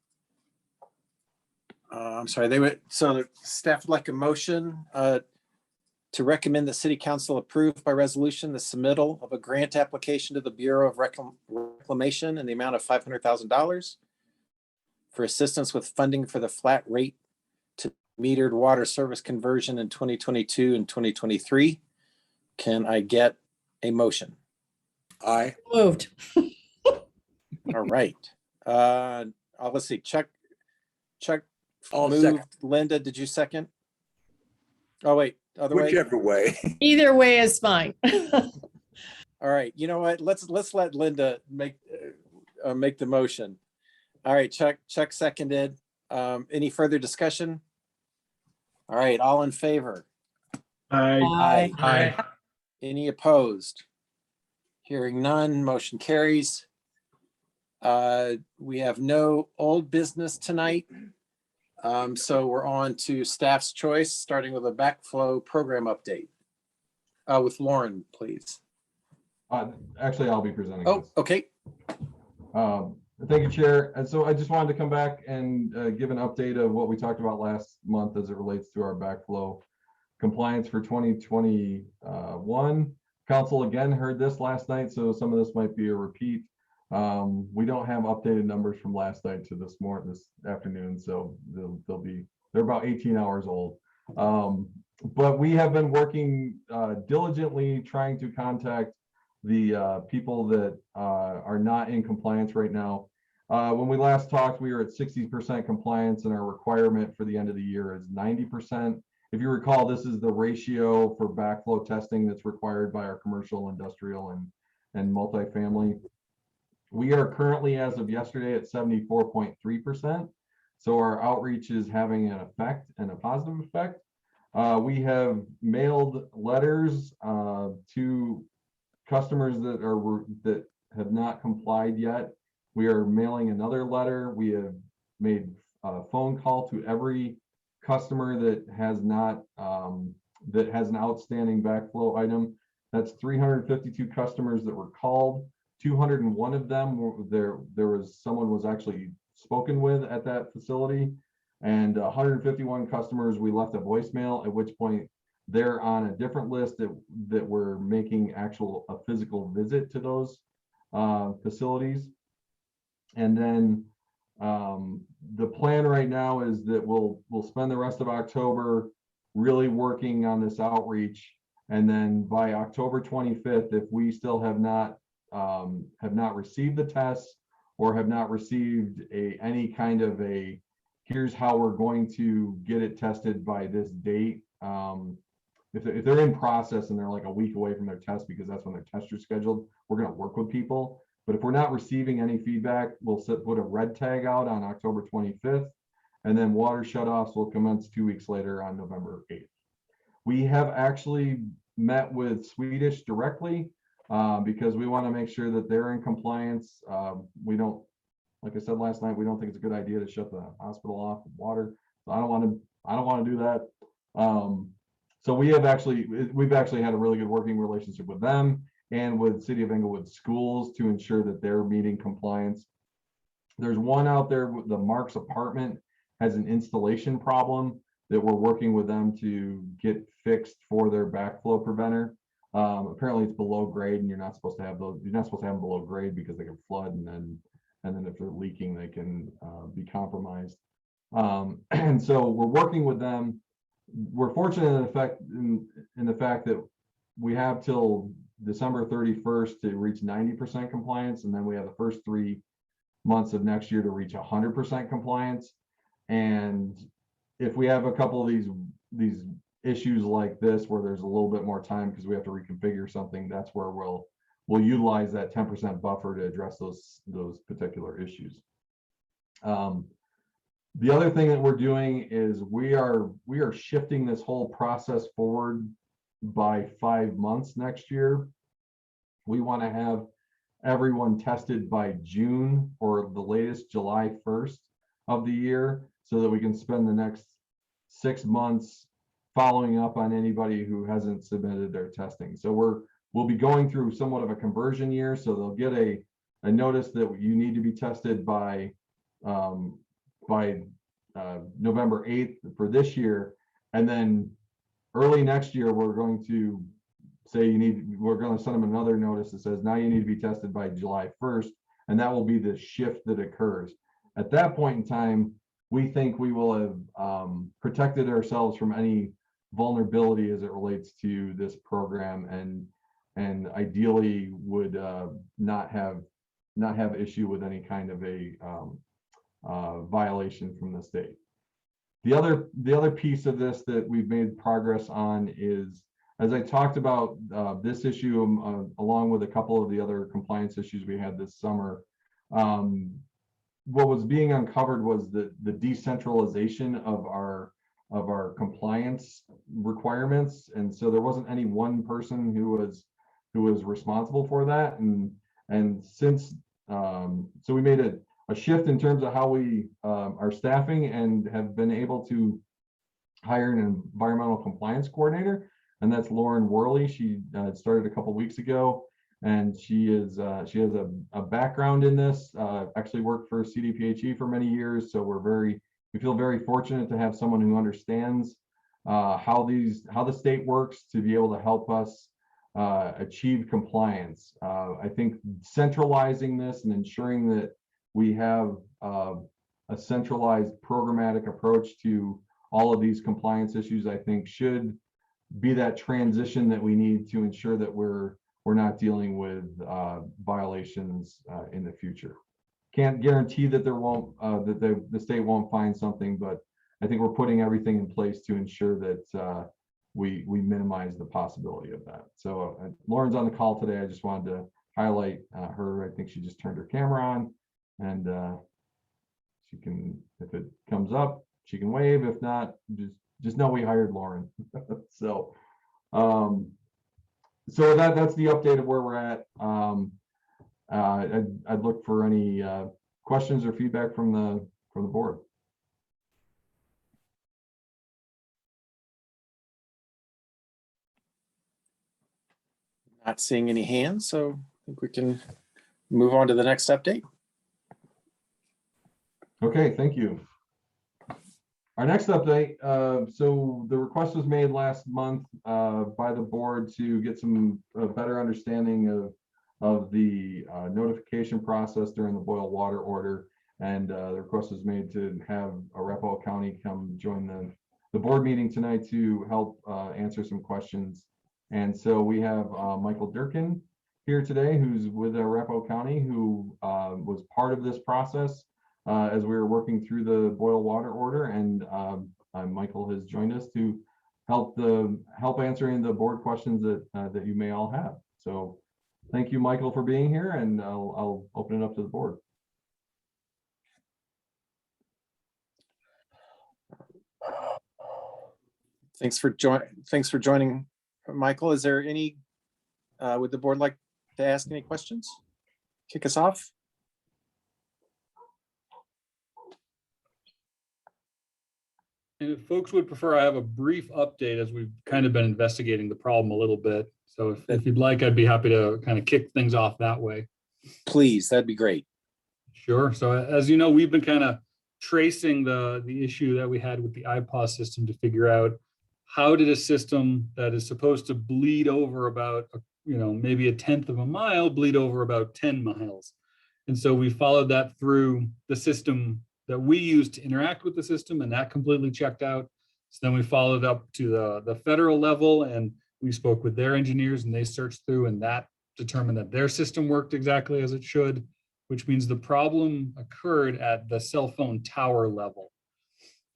I'm sorry, so the staff would like a motion to recommend that City Council approve by resolution the submittal of a grant application to the Bureau of Reclamation in the amount of $500,000 for assistance with funding for the flat rate to metered water service conversion in 2022 and 2023. Can I get a motion? Moved. All right. Let's see. Chuck I'll moved. second. Linda, did you second? Oh, wait, other way. Whichever way. Either way is fine. All right. You know what? Let's let Linda make the motion. All right, Chuck seconded. Any further discussion? All right, all in favor? Aye. Aye. Any opposed? Hearing none, motion carries. We have no old business tonight. So we're on to staff's choice, starting with a Backflow program update. With Lauren, please. Actually, I'll be presenting Oh, this. okay. Thank you, Chair. And so I just wanted to come back and give an update of what we talked about last month as it relates to our backflow compliance for 2021. Council again heard this last night, so some of this might be a repeat. We don't have updated numbers from last night to this afternoon, so they're about 18 hours old. But we have been working diligently trying to contact the people that are not in compliance right now. When we last talked, we were at 60% compliance, and our requirement for the end of the year is 90%. If you recall, this is the ratio for backflow testing that's required by our commercial, industrial, and multifamily. We are currently, as of yesterday, at 74.3%. So our outreach is having an effect, and a positive effect. We have mailed letters to customers that have not complied yet. We are mailing another letter. We have made a phone call to every customer that has not that has an outstanding backflow item. That's 352 customers that were called. 201 of them someone was actually spoken with at that facility, and 151 customers we left a voicemail, at which point they're on a different list that we're making a physical visit to those facilities. And then the plan right now is that we'll spend the rest of October really working on this outreach, and then by October 25th, if we still have not received the tests or have not received any kind of here's how we're going to get it tested by this date. If they're in process and they're like a week away from their test because that's when their tests are scheduled, we're going to work with people. But if we're not receiving any feedback, we'll put a red tag out on October 25th, and then water shutoffs will commence 2 weeks later on November 8th. We have actually met with Swedish directly because we want to make sure that they're in compliance. We don't, like I said last night, we don't think it's a good idea to shut the hospital off with water. So I don't want to do that. So we've actually had a really good working relationship with them and with City of Englewood schools to ensure that they're meeting compliance. There's one out there, the Marks apartment has an installation problem that we're working with them to get fixed for their backflow preventer. Apparently it's below grade, and you're not supposed to have those. You're not supposed to have them below grade because they can flood, and then if they're leaking, they can be compromised. And so we're working with them. We're fortunate in the fact that we have till December 31st to reach 90% compliance, and then we have the first 3 months of next year to reach 100% compliance. And if we have a couple of these issues like this where there's a little bit more time because we have to reconfigure something, that's where we'll utilize that 10% buffer to address those particular issues. The other thing that we're doing is we are shifting this whole process forward by 5 months next year. We want to have everyone tested by June or the latest July 1st of the year, so that we can spend the next 6 months following up on anybody who hasn't submitted their testing. So we'll be going through somewhat of a conversion year, so they'll get a notice that you need to be tested by November 8th for this year, and then early next year we're going to say we're going to send them another notice that says now you need to be tested by July 1st, and that will be the shift that occurs. At that point in time, we think we will have protected ourselves from any vulnerability as it relates to this program, and ideally would not have issue with any kind of a violation from the state. The other piece of this that we've made progress on is, as I talked about this issue along with a couple of the other compliance issues we had this summer, what was being uncovered was the decentralization of our compliance requirements, and so there wasn't any one person who was responsible for that, and since so we made a shift in terms of how we are staffing, and have been able to hire an environmental compliance coordinator, and that's Lauren Worley. She started a couple weeks ago, and she has a background in this. Actually worked for CDPHE for many years, so we feel very fortunate to have someone who understands how the state works to be able to help us achieve compliance. I think centralizing this and ensuring that we have a centralized programmatic approach to all of these compliance issues, I think should be that transition that we need to ensure that we're not dealing with violations in the future. Can't guarantee that there won't that the state won't find something, but I think we're putting everything in place to ensure that we minimize the possibility of that. So Lauren's on the call today. I just wanted to highlight her. I think she just turned her camera on, and she can, if it comes up, she can wave. If not, just know we hired Lauren. So so that's the update of where we're at. I'd look for any questions or feedback from the board. Not seeing any hands, so I think we can move on to the next update. Okay, thank you. Our next update, so the request was made last month by the board to get some better understanding of the notification process during the boil water order, and the request was made to have Arapahoe County come join the board meeting tonight to help answer some questions. And so we have Michael Durkin here today, who's with Arapahoe County, who was part of this process as we were working through the boil water order, and Michael has joined us to help answering the board questions that you may all have. So thank you, Michael, for being here, and I'll open it up to the board. Thanks for joining, Michael. Is there any, would the board like to ask any questions? Kick us off. And if folks would prefer, I have a brief update as we've kind of been investigating the problem a little bit. So if you'd like, I'd be happy to kind of kick things off that way. Please, that'd be great. Sure. So as you know, we've been kind of tracing the issue that we had with the IPAWS system to figure out how did a system that is supposed to bleed over about, maybe 1/10 of a mile bleed over about 10 miles. And so we followed that through the system that we use to interact with the system, and that completely checked out. So then we followed up to the federal level, and we spoke with their engineers, and they searched through, and that determined that their system worked exactly as it should, which means the problem occurred at the cell phone tower level.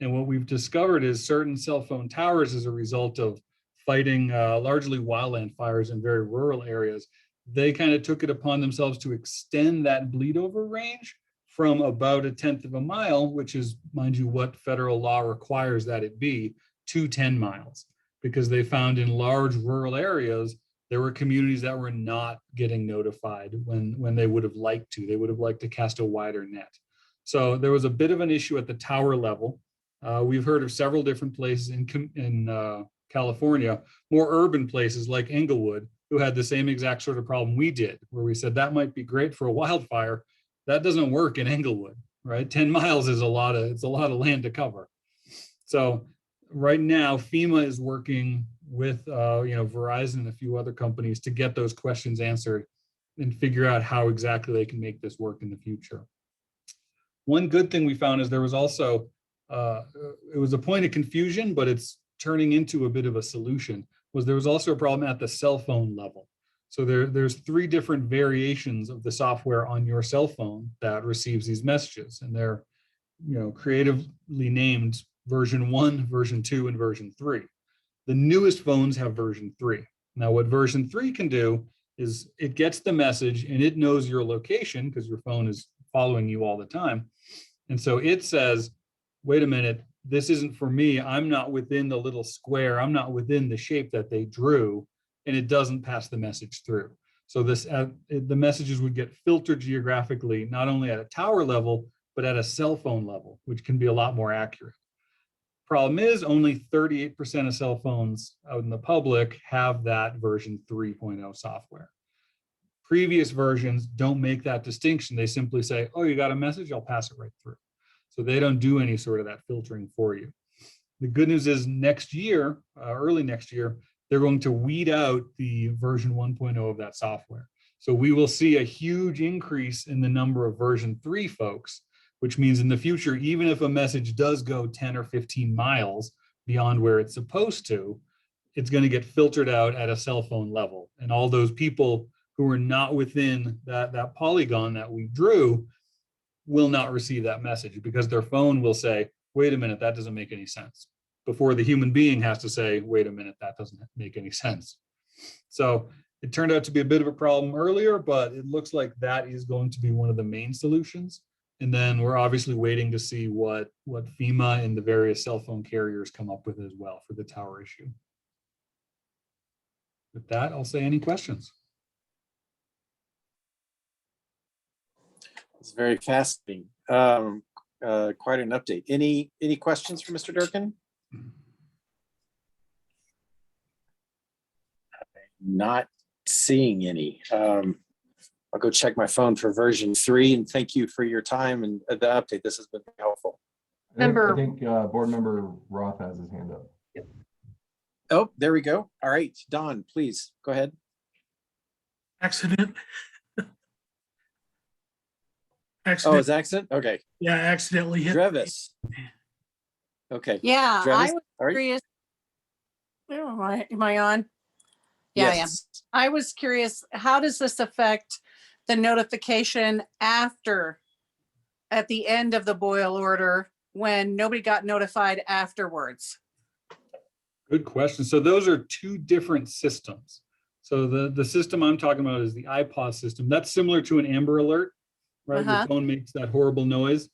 And what we've discovered is certain cell phone towers, as a result of fighting largely wildland fires in very rural areas, they kind of took it upon themselves to extend that bleed over range from about 1/10 of a mile, which is, mind you, what federal law requires that it be, to 10 miles, because they found in large rural areas, there were communities that were not getting notified when they would have liked to. They would have liked to cast a wider net. So there was a bit of an issue at the tower level. We've heard of several different places in California, more urban places like Englewood, who had the same exact sort of problem we did, where we said that might be great for a wildfire. That doesn't work in Englewood, right? 10 miles is it's a lot of land to cover. So right now, FEMA is working with Verizon and a few other companies to get those questions answered and figure out how exactly they can make this work in the future. One good thing we found is there was also, it was a point of confusion, but it's turning into a bit of a solution, was there was also a problem at the cell phone level. So there's 3 different variations of the software on your cell phone that receives these messages, and they're creatively named version 1, version 2, and version 3. The newest phones have version 3. Now what version 3 can do is it gets the message and it knows your location because your phone is following you all the time. And so it says, wait a minute, this isn't for me. I'm not within the little square. I'm not within the shape that they drew, and it doesn't pass the message through. So the messages would get filtered geographically, not only at a tower level, but at a cell phone level, which can be a lot more accurate. Problem is, only 38% of cell phones out in the public have that version 3.0 software. Previous versions don't make that distinction. They simply say, oh, you got a message, I'll pass it right through. So they don't do any sort of that filtering for you. The good news is next year, early next year, they're going to weed out the version 1.0 of that software. So we will see a huge increase in the number of version 3 folks, which means in the future, even if a message does go 10 or 15 miles beyond where it's supposed to, it's going to get filtered out at a cell phone level. And all those people who are not within that polygon that we drew will not receive that message, because their phone will say, wait a minute, that doesn't make any sense, before the human being has to say, wait a minute, that doesn't make any sense. So it turned out to be a bit of a problem earlier, but it looks like that is going to be one of the main solutions. And then we're obviously waiting to see what FEMA and the various cell phone carriers come up with as well for the tower issue. With that, I'll say any questions. It's very fascinating. Quite an update. Any questions for Mr. Durkin? Not seeing any. I'll go check my phone for version 3, and thank you for your time and the update. This has been helpful. I think board member Roth has his hand up. Oh, there we go. All right, Don, please go ahead. Accident. Oh, it's accident? Okay. Yeah, accidentally hit. Drevis. Okay. Yeah, Drevis, I was all right. curious. Oh, am I on? Yeah, I am. Yes. I was curious, how does this affect the notification after, at the end of the boil order, when nobody got notified afterwards? Good question. So those are 2 different systems. So the system I'm talking about is the iPause system. That's similar to an Amber Alert, right? Your phone makes that horrible noise.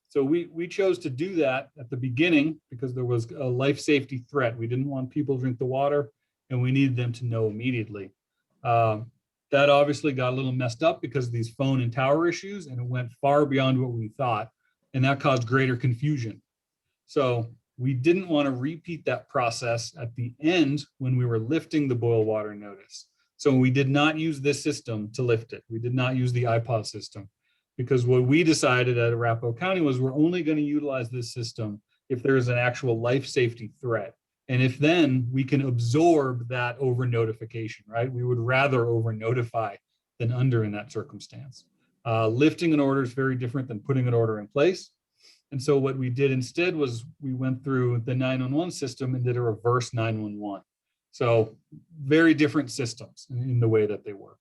So we chose to do that at the beginning because there was a life safety threat. We didn't want people to drink the water, and we needed them to know immediately. That obviously got a little messed up because of these phone and tower issues, and it went far beyond what we thought, and that caused greater confusion. So we didn't want to repeat that process at the end when we were lifting the boil water notice. So we did not use this system to lift it. We did not use the iPause system, because what we decided at Arapahoe County was we're only going to utilize this system if there is an actual life safety threat. And if then we can absorb that over notification, right? We would rather over notify than under in that circumstance. Lifting an order is very different than putting an order in place. And so what we did instead was we went through the 911 system and did a reverse 911. So very different systems in the way that they work.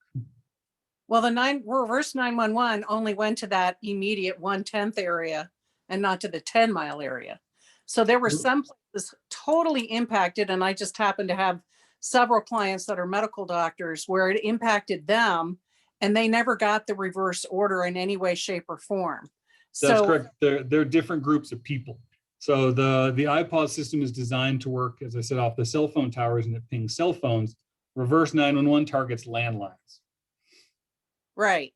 Well, the reverse 911 only went to that immediate 1/10 area and not to the 10-mile area. So there were some places totally impacted, and I just happened to have several clients that are medical doctors where it impacted them, and they never got the reverse order in any way, shape, or form. That's So correct. They're different groups of people. So the iPod system is designed to work, as I said, off the cell phone towers, and it pings cell phones. Reverse 911 targets landlines. right.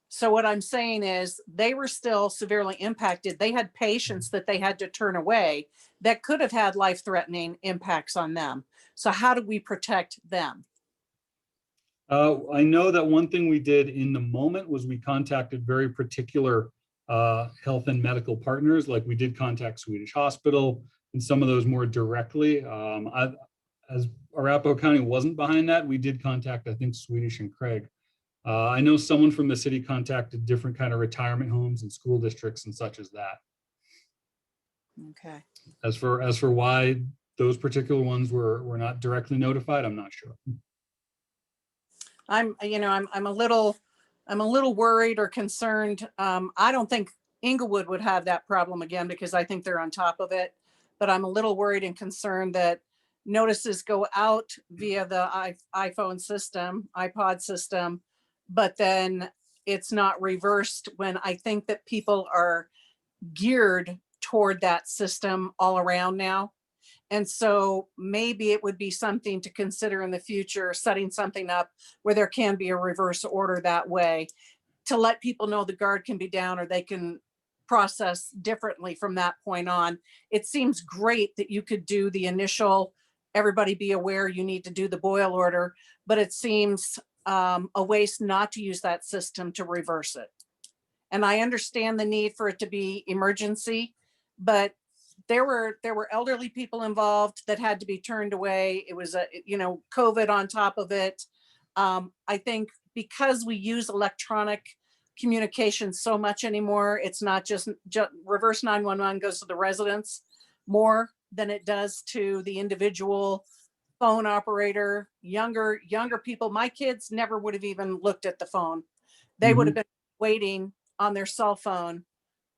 So what I'm saying is they were still severely impacted. They had patients that they had to turn away that could have had life-threatening impacts on them. So how do we protect them? I know that one thing we did in the moment was we contacted very particular health and medical partners. Like we did contact Swedish Hospital and some of those more directly. As Arapahoe County wasn't behind that, we did contact, I think, Swedish and Craig. I know someone from the city contacted different kind of retirement homes and school districts and such as that. Okay. As for why those particular ones were not directly notified, I'm not sure. I'm a little worried or concerned. I don't think Englewood would have that problem again because I think they're on top of it. But I'm a little worried and concerned that notices go out via the iPhone system, iPod system, but then it's not reversed when I think that people are geared toward that system all around now. And so maybe it would be something to consider in the future, setting something up where there can be a reverse order that way to let people know the guard can be down or they can process differently from that point on. It seems great that you could do the initial, everybody be aware you need to do the boil order, but it seems a waste not to use that system to reverse it. And I understand the need for it to be emergency, but there were elderly people involved that had to be turned away. It was COVID on top of it. I think because we use electronic communication so much anymore, it's not just reverse 911 goes to the residents more than it does to the individual phone operator. Younger people, my kids never would have even looked at the phone. They would have been waiting on their cell phone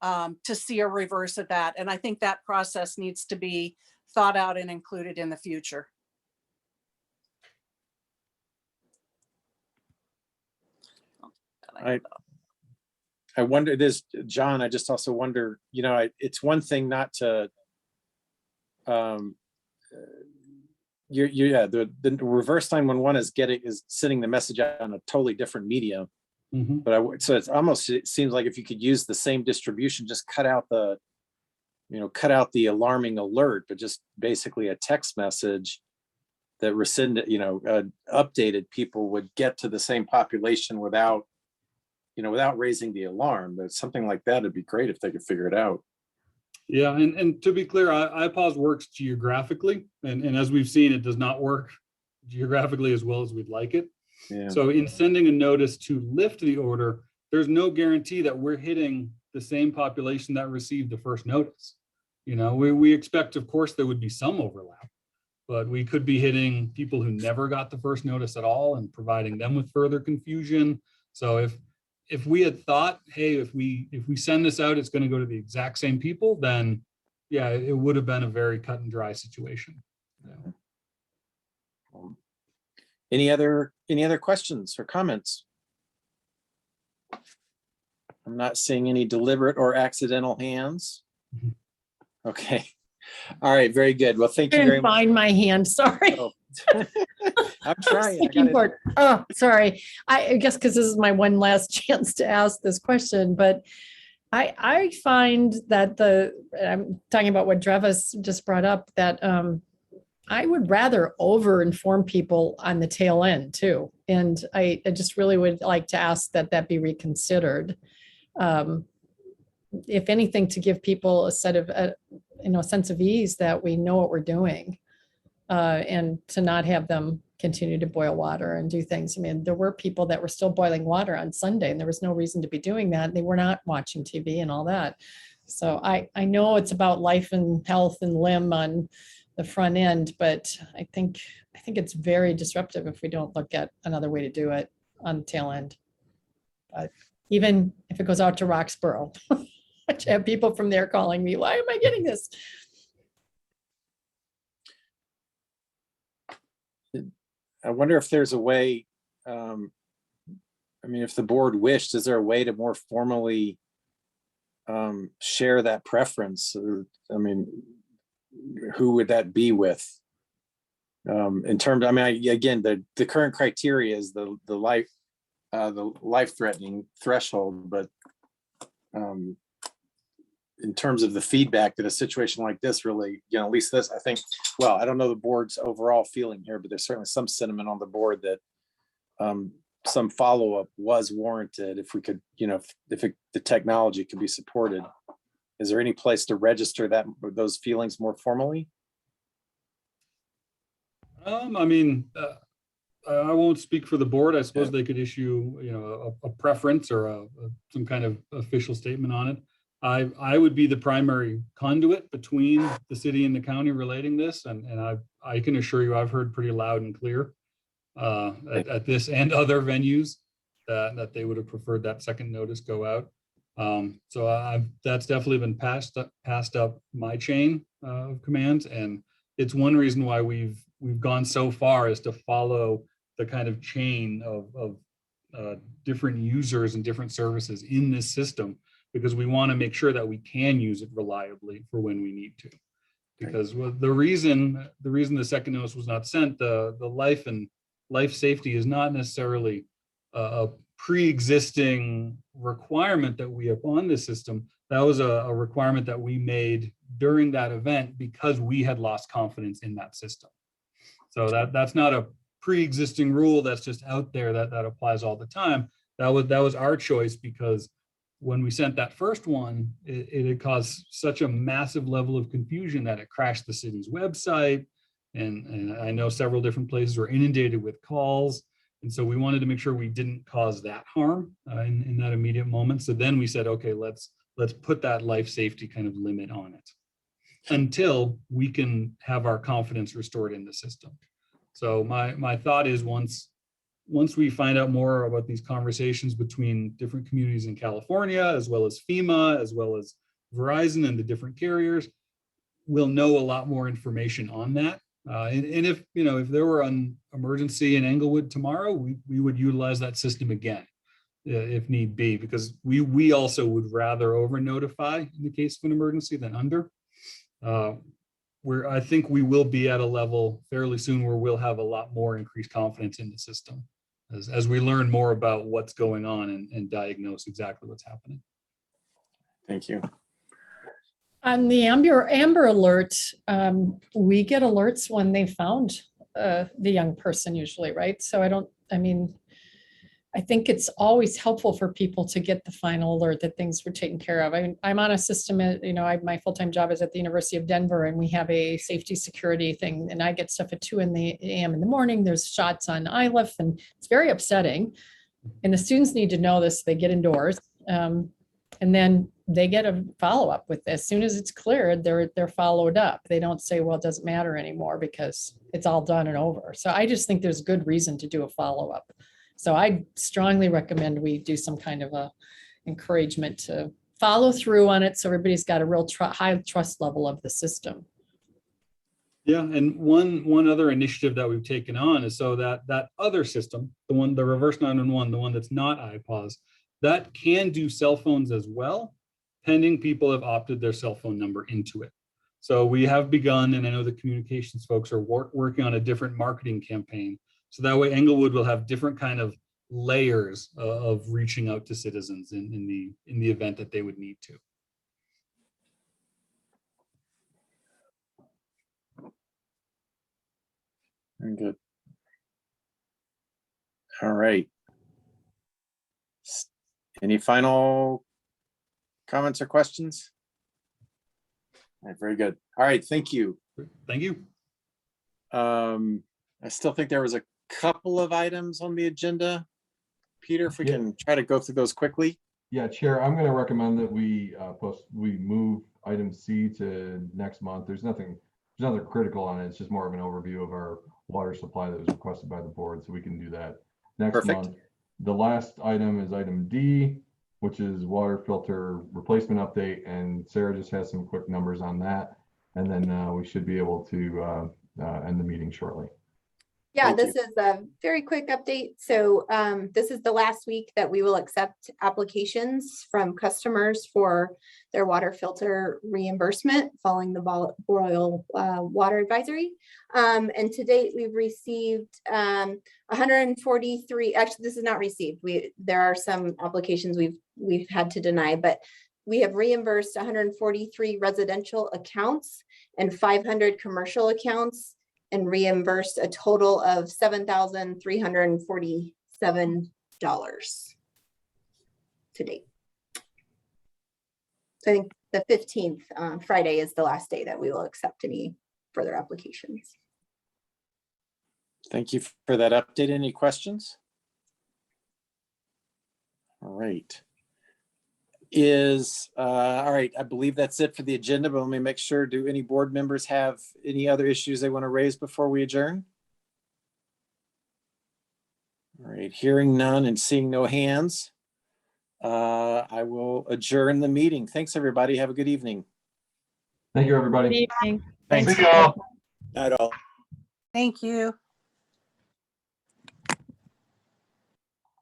to see a reverse of that. And I think that process needs to be thought out and included in the future. I wonder this, John, I just also wonder, it's one thing not to, the reverse 911 is sending the message out on a totally different medium. But so it seems like if you could use the same distribution, just cut out the alarming alert, but just basically a text message that updated people would get to the same population without raising the alarm. But something like that would be great if they could figure it out. Yeah, and to be clear, iPause works geographically, and as we've seen, it does not work geographically as well as we'd like it. Yeah. So in sending a notice to lift the order, there's no guarantee that we're hitting the same population that received the first notice. We expect, of course, there would be some overlap, but we could be hitting people who never got the first notice at all and providing them with further confusion. So if we had thought, hey, if we send this out, it's going to go to the exact same people, then yeah, it would have been a very cut and dry situation. Yeah. Any other questions or comments? I'm not seeing any deliberate or accidental hands. Okay. All right. Very good. Well, thank you very much. Find my hand. Sorry. Oh. I'm trying. Oh, sorry. I guess because this is my one last chance to ask this question, but I find that I'm talking about what Drevis just brought up, that I would rather over-inform people on the tail end too. And I just really would like to ask that be reconsidered. If anything, to give people a sense of ease that we know what we're doing, and to not have them continue to boil water and do things. I mean, there were people that were still boiling water on Sunday and there was no reason to be doing that. They were not watching TV and all that. So I know it's about life and health and limb on the front end, but I think it's very disruptive if we don't look at another way to do it on the tail end. But even if it goes out to Roxborough, which I have people from there calling me, why am I getting this? I wonder if there's a way, I mean, if the board wished, is there a way to more formally share that preference? Or, I mean, who would that be with? In terms, I mean, again, the current criteria is the life-threatening threshold, but in terms of the feedback that a situation like this really, you know, at least this, I think, well, I don't know the board's overall feeling here, but there's certainly some sentiment on the board that some follow-up was warranted if we could, you know, if the technology could be supported. Is there any place to register that, those feelings more formally? I mean, I won't speak for the board. I suppose they could issue, you know, a preference or some kind of official statement on it. I would be the primary conduit between the city and the county relating this, and I can assure you I've heard pretty loud and clear at this and other venues that they would have preferred that second notice go out. So that's definitely been passed up my chain of commands, and it's one reason why we've gone so far as to follow the kind of chain of different users and different services in this system, because we want to make sure that we can use it reliably for when we need to. Because the reason the second notice was not sent, the life safety is not necessarily a pre-existing requirement that we have on the system. That was a requirement that we made during that event because we had lost confidence in that system. So that's not a pre-existing rule that's just out there that applies all the time. That was our choice, because when we sent that first one, it had caused such a massive level of confusion that it crashed the city's website. And I know several different places were inundated with calls. And so we wanted to make sure we didn't cause that harm in that immediate moment. So then we said, okay, let's put that life safety kind of limit on it until we can have our confidence restored in the system. So my thought is once we find out more about these conversations between different communities in California, as well as FEMA, as well as Verizon and the different carriers, we'll know a lot more information on that. And if there were an emergency in Englewood tomorrow, we would utilize that system again if need be, because we also would rather over notify in the case of an emergency than under. Where I think we will be at a level fairly soon where we'll have a lot more increased confidence in the system as we learn more about what's going on and diagnose exactly what's happening. Thank you. On the Amber Alert, we get alerts when they found the young person usually, right? So I think it's always helpful for people to get the final alert that things were taken care of. I'm on a system, my full-time job is at the University of Denver, and we have a safety security thing, and I get stuff at 2 a.m. in the morning. There's shots on ILIF, and it's very upsetting. And the students need to know this, they get indoors. And then they get a follow-up with this. As soon as it's cleared, they're followed up. They don't say, well, it doesn't matter anymore because it's all done and over. So I just think there's good reason to do a follow-up. So I strongly recommend we do some kind of a encouragement to follow through on it, so everybody's got a real high trust level of the system. Yeah, and one other initiative that we've taken on is so that other system, the reverse 911, the one that's not iPause, that can do cell phones as well, pending people have opted their cell phone number into it. So we have begun, and I know the communications folks are working on a different marketing campaign. So that way Englewood will have different kind of layers of reaching out to citizens in the event that they would need to. Very good. All right. Any final comments or questions? All right, very good. All right, thank you. Thank you. I still think there was a couple of items on the agenda. Pieter, if we can try to go through those quickly. Yeah, Chair, I'm going to recommend that we move item C to next month. There's nothing critical on it. It's just more of an overview of our water supply that was requested by the board, so we can do that next Perfect. month. The last item is item D, which is water filter replacement update, and Sarah just has some quick numbers on that. And then we should be able to end the meeting shortly. Yeah, Thank this is a very quick update. So this is the last week that we will accept applications from customers for their water filter reimbursement following the Boreal Water Advisory. And to date, we've received 143, actually, this is not received. There are some applications we've had to deny, but we have reimbursed 143 residential accounts and 500 commercial accounts, and reimbursed a total of $7,347 to date. So I think the 15th, Friday, is the last day that we will accept any further applications. Thank you for that update. Any questions? All right. All right, I believe that's it for the agenda, but let me make sure, do any board members have any other issues they want to raise before we adjourn? All right, hearing none and seeing no hands, I will adjourn the meeting. Thanks, everybody. Have a good evening. Thank you, everybody. Good evening. Thanks. Thanks. Not all. Thank you.